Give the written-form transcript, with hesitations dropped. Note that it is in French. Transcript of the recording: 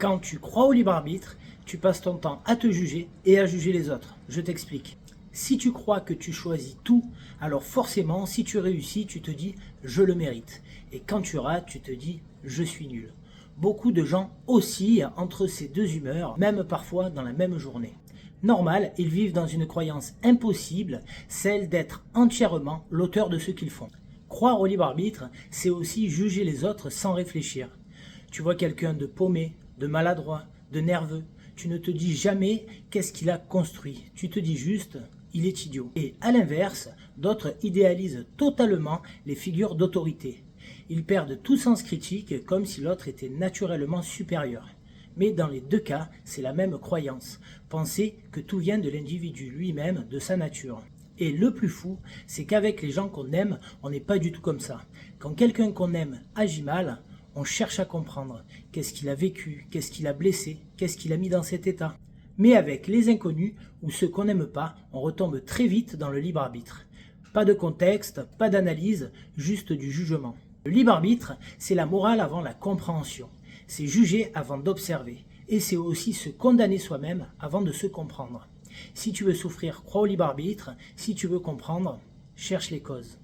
Quand tu crois au libre arbitre, tu passes ton temps à te juger et à juger les autres. Je t'explique. Si tu crois que tu choisis tout, alors forcément, si tu réussis, tu te dis « je le mérite ». Et quand tu rates, tu te dis « je suis nul ». Beaucoup de gens oscillent entre ces deux humeurs, même parfois dans la même journée. Normal, ils vivent dans une croyance impossible, celle d'être entièrement l'auteur de ce qu'ils font. Croire au libre arbitre, c'est aussi juger les autres sans réfléchir. Tu vois quelqu'un de paumé, de maladroit, de nerveux, tu ne te dis jamais qu'est-ce qu'il a construit, tu te dis juste il est idiot. Et à l'inverse, d'autres idéalisent totalement les figures d'autorité. Ils perdent tout sens critique comme si l'autre était naturellement supérieur. Mais dans les deux cas, c'est la même croyance, penser que tout vient de l'individu lui-même, de sa nature. Et le plus fou, c'est qu'avec les gens qu'on aime, on n'est pas du tout comme ça. Quand quelqu'un qu'on aime agit mal, on cherche à comprendre qu'est-ce qu'il a vécu, qu'est-ce qu'il a blessé, qu'est-ce qu'il a mis dans cet état. Mais avec les inconnus ou ceux qu'on n'aime pas, on retombe très vite dans le libre arbitre. Pas de contexte, pas d'analyse, juste du jugement. Le libre arbitre, c'est la morale avant la compréhension. C'est juger avant d'observer. Et c'est aussi se condamner soi-même avant de se comprendre. Si tu veux souffrir, crois au libre arbitre. Si tu veux comprendre, cherche les causes.